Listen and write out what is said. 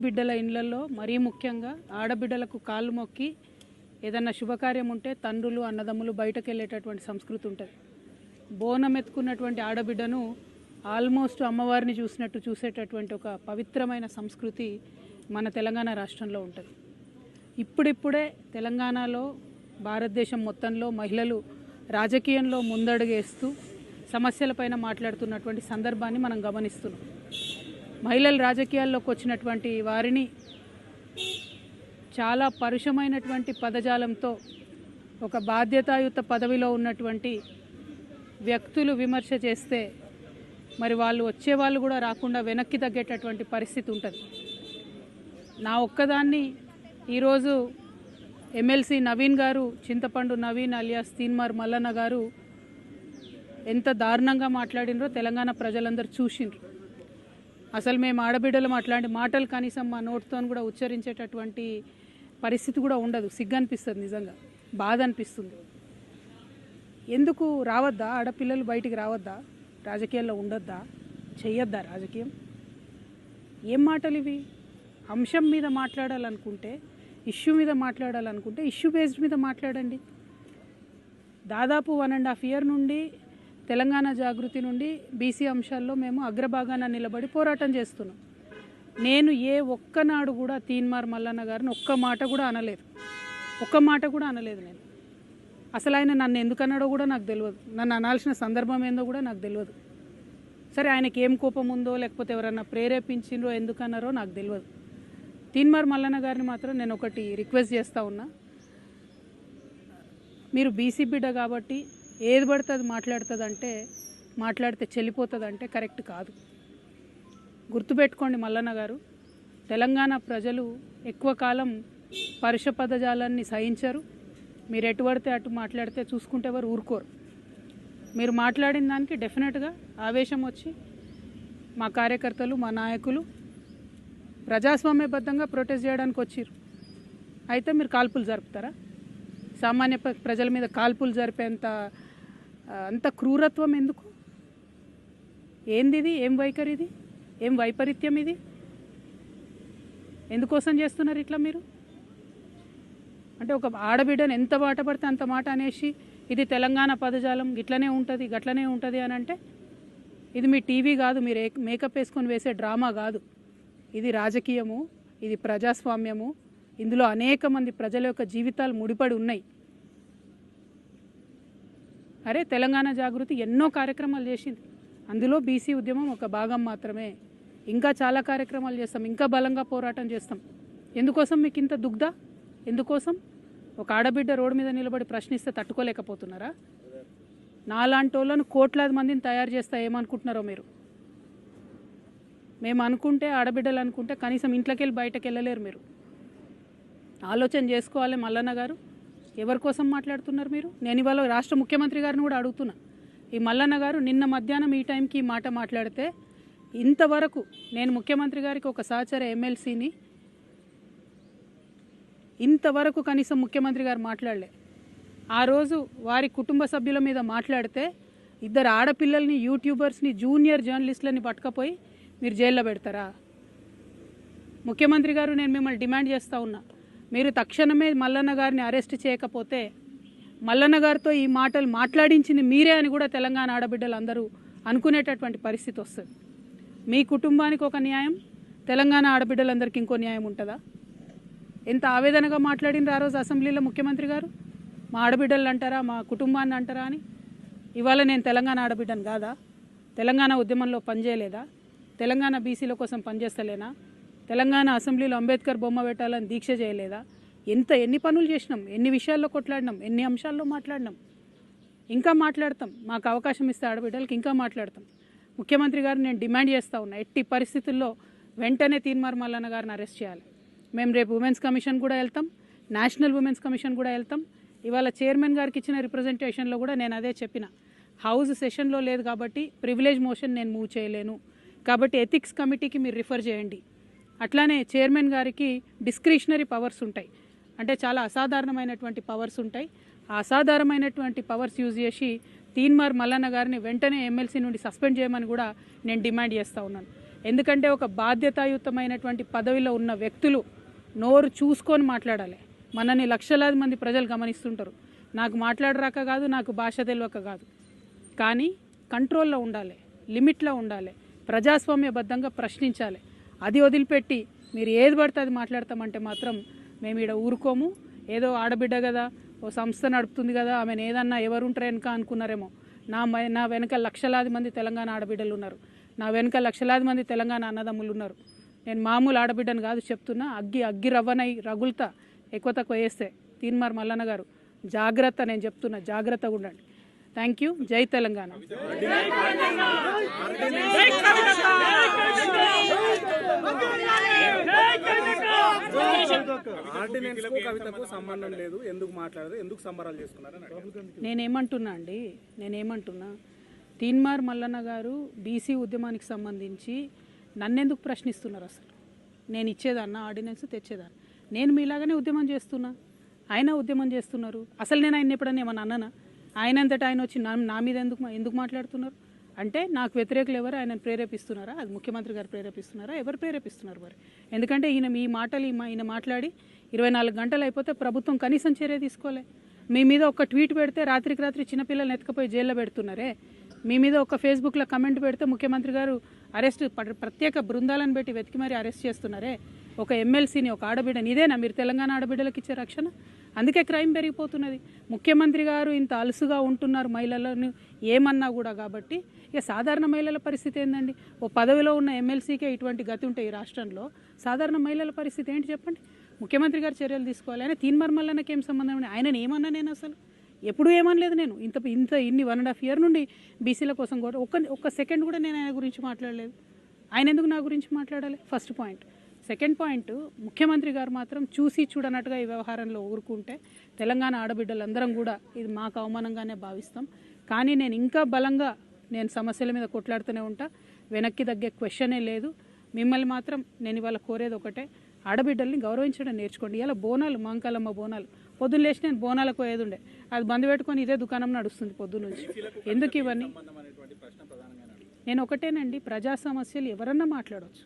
బిడ్డల ఇళ్లలో మరీ ముఖ్యంగా ఆడబిడ్డలకు కాళ్ళు మొక్కి ఏదన్నా శుభకార్యం ఉంటే తండ్రులు అన్నదమ్ములు బయటకు వెళ్ళేటటువంటి సంస్కృతి ఉంటుంది. బోనం ఎత్తుకున్నటువంటి ఆడబిడ్డను ఆల్మోస్ట్ అమ్మవారిని చూసినట్టు చూసేటటువంటి ఒక పవిత్రమైన సంస్కృతి మన తెలంగాణ రాష్ట్రంలో ఉంటుంది. ఇప్పుడిప్పుడే తెలంగాణలో భారతదేశం మొత్తంలో మహిళలు రాజకీయంలో ముందడుగేస్తూ సమస్యలపైన మాట్లాడుతున్నటువంటి సందర్భాన్ని మనం గమనిస్తున్నాం. మహిళలు రాజకీయాల్లోకి వచ్చినటువంటి వారిని చాలా పరుషమైనటువంటి పదజాలంతో ఒక బాధ్యతాయుత పదవిలో ఉన్నటువంటి వ్యక్తులు విమర్శ చేస్తే మరి వాళ్ళు వచ్చేవాళ్ళు కూడా రాకుండా వెనక్కి తగ్గేటటువంటి పరిస్థితి ఉంటుంది. నా ఒక్కదాన్ని ఈరోజు ఎమ్మెల్సీ నవీన్ గారు, చింతపండు నవీన్ అలియాస్ తీన్మార్ మల్లన్న గారు ఎంత దారుణంగా మాట్లాడినరో తెలంగాణ ప్రజలందరూ చూసిండ్రు. అసలు మేము ఆడబిడ్డలు అట్లాంటి మాటలు కనీసం మా నోటితో కూడా ఉచ్చరించేటటువంటి పరిస్థితి కూడా ఉండదు. సిగ్గు అనిపిస్తుంది, నిజంగా బాధ అనిపిస్తుంది. ఎందుకు రావద్దా ఆడపిల్లలు బయటికి రావద్దా? రాజకీయాల్లో ఉండొద్దా? చెయ్యొద్దా రాజకీయం? ఏం మాటలు ఇవి? అంశం మీద మాట్లాడాలనుకుంటే, ఇష్యూ మీద మాట్లాడాలనుకుంటే ఇష్యూ బేస్డ్ మీద మాట్లాడండి. దాదాపు 1.5 year నుండి తెలంగాణ జాగృతి నుండి బీసీ అంశాల్లో మేము అగ్రభాగాన నిలబడి పోరాటం చేస్తున్నాం. నేను ఏ ఒక్కనాడు కూడా తీన్మార్ మల్లన్న గారిని ఒక్క మాట కూడా అనలేదు. నేను అసలు ఆయన నన్ను ఎందుకన్నాడో కూడా నాకు తెలియదు. నన్ను అనాల్సిన సందర్భం ఏందో కూడా నాకు తెలియదు. సరే, ఆయనకి ఏం కోపం ఉందో లేకపోతే ఎవరన్నా ప్రేరేపించిండ్రో ఎందుకన్నారో నాకు తెలియదు. తీన్మార్ మల్లన్న గారిని మాత్రం నేను ఒకటి రిక్వెస్ట్ చేస్తూ ఉన్నా. మీరు బీసీ బిడ్డ కాబట్టి ఏది పడితే అది మాట్లాడితే చెల్లిపోతుందంటే కరెక్ట్ కాదు. గుర్తుపెట్టుకోండి మల్లన్న గారు, తెలంగాణ ప్రజలు ఎక్కువ కాలం పరుష పదజాలాన్ని సహించరు. మీరు ఎటు పడితే అటు మాట్లాడితే చూసుకుంటే ఎవరు ఊరుకోరు. మీరు మాట్లాడిన దానికి డెఫినెట్గా ఆవేశం వచ్చి మా కార్యకర్తలు, మా నాయకులు ప్రజాస్వామ్యబద్ధంగా ప్రొటెస్ట్ చేయడానికి వచ్చారు. అయితే మీరు కాల్పులు జరుపుతారా? సామాన్య ప్రజల మీద కాల్పులు జరిపేంత అంత క్రూరత్వం ఎందుకు? ఏంది ఇది? ఏం వైఖరి ఇది? ఏం వైపరీత్యం ఇది? ఎందుకోసం చేస్తున్నారు ఇట్లా మీరు? అంటే ఒక ఆడబిడ్డను ఎంత మాట పడితే అంత మాట అనేసి ఇది తెలంగాణ పదజాలం గిట్లనే ఉంటుంది గట్లనే ఉంటుంది అని అంటే ఇది మీ టీవీ కాదు, మీరు మేకప్ వేసుకొని వేసే డ్రామా కాదు. ఇది రాజకీయము, ఇది ప్రజాస్వామ్యము. ఇందులో అనేక మంది ప్రజల యొక్క జీవితాలు ముడిపడి ఉన్నాయి. అరే, తెలంగాణ జాగృతి ఎన్నో కార్యక్రమాలు చేసింది. అందులో బీసీ ఉద్యమం ఒక భాగం మాత్రమే. ఇంకా చాలా కార్యక్రమాలు చేస్తాం, ఇంకా బలంగా పోరాటం చేస్తాం. ఎందుకోసం మీకు ఇంత దుగ్ధ? ఎందుకోసం? ఒక ఆడబిడ్డ రోడ్డు మీద నిలబడి ప్రశ్నిస్తే తట్టుకోలేకపోతున్నారా? నాలాంటి వాళ్ళను కోట్లాది మందిని తయారు చేస్తా ఏమనుకుంటున్నారో మీరు? మేము అనుకుంటే, ఆడబిడ్డలు అనుకుంటే కనీసం ఇంట్లోకి వెళ్ళి బయటకు వెళ్ళలేరు. మీరు ఆలోచన చేసుకోవాలి. మల్లన్న గారు, ఎవరి కోసం మాట్లాడుతున్నారు మీరు? నేను ఇవాళ రాష్ట్ర ముఖ్యమంత్రి గారిని కూడా అడుగుతున్నా. ఈ మల్లన్న గారు నిన్న మధ్యాహ్నం ఈ టైంకి ఈ మాట మాట్లాడితే ఇంతవరకు నేను ముఖ్యమంత్రి గారికి ఒక సహచర ఎమ్మెల్సీని ఇంతవరకు కనీసం ముఖ్యమంత్రి గారు మాట్లాడలే. ఆ రోజు వారి కుటుంబ సభ్యుల మీద మాట్లాడితే 2 ఆడపిల్లల్ని, యూట్యూబర్స్ని, జూనియర్ జర్నలిస్టులని పట్టుకపోయి మీరు జైల్లో పెడతారా? ముఖ్యమంత్రి గారు, నేను మిమ్మల్ని డిమాండ్ చేస్తూ ఉన్నా, మీరు తక్షణమే మల్లన్న గారిని అరెస్ట్ చేయకపోతే మల్లన్న గారితో ఈ మాటలు మాట్లాడించింది మీరే అని కూడా తెలంగాణ ఆడబిడ్డలు అందరూ అనుకునేటటువంటి పరిస్థితి వస్తుంది. మీ కుటుంబానికి ఒక న్యాయం, తెలంగాణ ఆడబిడ్డలందరికీ ఇంకో న్యాయం ఉంటుందా? ఎంత ఆవేదనగా మాట్లాడినారు ఆ రోజు అసెంబ్లీలో ముఖ్యమంత్రి గారు. మా ఆడబిడ్డలు అంటారా, మా కుటుంబాన్ని అంటారా అని. ఇవాళ నేను తెలంగాణ ఆడబిడ్డను కాదా? తెలంగాణ ఉద్యమంలో పనిచేయలేదా? తెలంగాణ బీసీల కోసం పనిచేస్తలేనా? తెలంగాణ అసెంబ్లీలో అంబేద్కర్ బొమ్మ పెట్టాలని దీక్ష చేయలేదా? ఎన్ని పనులు చేసినాం, ఎన్ని విషయాల్లో కొట్లాడినాం, ఎన్ని అంశాల్లో మాట్లాడినాం, ఇంకా మాట్లాడతాం. మాకు అవకాశం ఇస్తే ఆడబిడ్డలకి ఇంకా మాట్లాడతాం. ముఖ్యమంత్రి గారు, నేను డిమాండ్ చేస్తూ ఉన్నా, ఎట్టి పరిస్థితుల్లో వెంటనే తీన్మార్ మల్లన్న గారిని అరెస్ట్ చేయాలి. మేము రేపు ఉమెన్స్ కమిషన్ కూడా వెళ్తాం, నేషనల్ ఉమెన్స్ కమిషన్ కూడా వెళ్తాం. ఇవాళ చైర్మన్ గారికి ఇచ్చిన రిప్రజెంటేషన్లో కూడా నేను అదే చెప్పిన. హౌస్ సెషన్లో లేదు కాబట్టి ప్రివిలేజ్ మోషన్ నేను మూవ్ చేయలేను, కాబట్టి ఎథిక్స్ కమిటీకి మీరు రిఫర్ చేయండి. అట్లానే చైర్మన్ గారికి డిస్క్రిషనరీ పవర్స్ ఉంటాయి, అంటే చాలా అసాధారణమైనటువంటి పవర్స్ ఉంటాయి. ఆ అసాధారణమైనటువంటి పవర్స్ యూజ్ చేసి తీన్మార్ మల్లన్న గారిని వెంటనే ఎమ్మెల్సీ నుండి సస్పెండ్ చేయమని కూడా నేను డిమాండ్ చేస్తూ ఉన్నాను. ఎందుకంటే ఒక బాధ్యతాయుతమైనటువంటి పదవిలో ఉన్న వ్యక్తులు నోరు చూసుకొని మాట్లాడాలి. మనని లక్షలాది మంది ప్రజలు గమనిస్తుంటారు. నాకు మాట్లాడరాక కాదు, నాకు భాష తెలియక కాదు, కానీ కంట్రోల్లో ఉండాలి, లిమిట్లో ఉండాలి, ప్రజాస్వామ్యబద్ధంగా ప్రశ్నించాలి. అది వదిలిపెట్టి మీరు ఏది పడితే అది మాట్లాడతామంటే మాత్రం మేము ఇక్కడ ఊరుకోము. ఏదో ఆడబిడ్డ కదా, ఓ సంస్థ నడుపుతుంది కదా, ఆమెను ఏదన్నా ఎవరుంటారు వెనక అనుకున్నారేమో. నా వెనక లక్షలాది మంది తెలంగాణ ఆడబిడ్డలు ఉన్నారు, నా వెనక లక్షలాది మంది తెలంగాణ అన్నదమ్ములు ఉన్నారు. నేను మామూలు ఆడబిడ్డను కాదు చెప్తున్నా. అగ్గి రవ్వనై రగులుతా ఎక్కువ తక్కువ వేస్తే. తీన్మార్ మల్లన్న గారు జాగ్రత్త, నేను చెప్తున్నా, జాగ్రత్తగా ఉండండి. Thank you. జై తెలంగాణ. నేనేమంటున్నా తీన్మార్ మల్లన్న గారు బీసీ ఉద్యమానికి సంబంధించి నన్నెందుకు ప్రశ్నిస్తున్నారు? అసలు నేను ఇచ్చేదాన్న ఆర్డినెన్స్ తెచ్చేదాన్ని. నేను మీలాగానే ఉద్యమం చేస్తున్నా, ఆయన ఉద్యమం చేస్తున్నారు. అసలు నేను ఆయన ఎప్పుడన్నా ఏమన్నా అన్నానా? ఆయన అంతటా ఆయన వచ్చి నా మీద ఎందుకు మాట్లాడుతున్నారు? అంటే నాకు వ్యతిరేకులు ఎవరు ఆయనను ప్రేరేపిస్తున్నారా? అది ముఖ్యమంత్రి గారు ప్రేరేపిస్తున్నారా? ఎవరు ప్రేరేపిస్తున్నారు మరి? ఎందుకంటే ఈయన మాట్లాడి 24 గంటలు అయిపోతే ప్రభుత్వం కనీసం చర్య తీసుకోలే. మీ మీద ఒక ట్వీట్ పెడితే రాత్రికి రాత్రి చిన్నపిల్లల్ని ఎత్తుకపోయి జైల్లో పెడుతున్నారే. మీ మీద ఒక ఫేస్బుక్లో కమెంట్ పెడితే ముఖ్యమంత్రి గారు ప్రత్యేక బృందాలను పెట్టి వెతికి మరీ అరెస్ట్ చేస్తున్నారే. ఒక ఎమ్మెల్సీని, ఒక ఆడబిడ్డని. ఇదేనా మీరు తెలంగాణ ఆడబిడ్డలకు ఇచ్చే రక్షణ? అందుకే క్రైమ్ పెరిగిపోతున్నది. ముఖ్యమంత్రి గారు ఇంత అలుసుగా ఉంటున్నారు మహిళలను ఏమన్నా కూడా. కాబట్టి ఇక సాధారణ మహిళల పరిస్థితి ఏందండి? ఓ పదవిలో ఉన్న ఎమ్మెల్సీకే ఇటువంటి గతి ఉంటే ఈ రాష్ట్రంలో సాధారణ మహిళల పరిస్థితి ఏంటి చెప్పండి? ముఖ్యమంత్రి గారు చర్యలు తీసుకోవాలి. ఆయన తీన్మార్ మల్లన్నకి ఏం సంబంధం అండి? ఆయనను ఏమన్నా నేను అసలు ఎప్పుడూ ఏమనలేదు. నేను ఇన్ని 1.5 years నుండి బీసీల కోసం కూడా ఒక్క సెకండ్ కూడా నేను ఆయన గురించి మాట్లాడలేదు. ఆయన ఎందుకు నా గురించి మాట్లాడాలి? First point. సెకండ్ పాయింట్, ముఖ్యమంత్రి గారు మాత్రం చూసి చూడనట్టుగా ఈ వ్యవహారంలో ఊరుకుంటే తెలంగాణ ఆడబిడ్డలందరం కూడా ఇది మాకు అవమానంగానే భావిస్తాం. కానీ నేను ఇంకా బలంగా సమస్యల మీద కొట్లాడుతూనే ఉంటా. వెనక్కి తగ్గే క్వశ్చనే లేదు. మిమ్మల్ని మాత్రం నేను ఇవాళ కోరేది ఒకటే, ఆడబిడ్డల్ని గౌరవించడం నేర్చుకోండి. ఇలా బోనాలు, మాంకాలమ్మ బోనాలు, పొద్దున్న లేచి నేను బోనాలకు పోయేది ఉండే, అది బంద్ పెట్టుకొని ఇదే దుకాణం నడుస్తుంది పొద్దున్న నుంచి. ఎందుకు ఇవన్నీ? నేను ఒకటేనండి, ప్రజా సమస్యలు ఎవరన్నా మాట్లాడవచ్చు.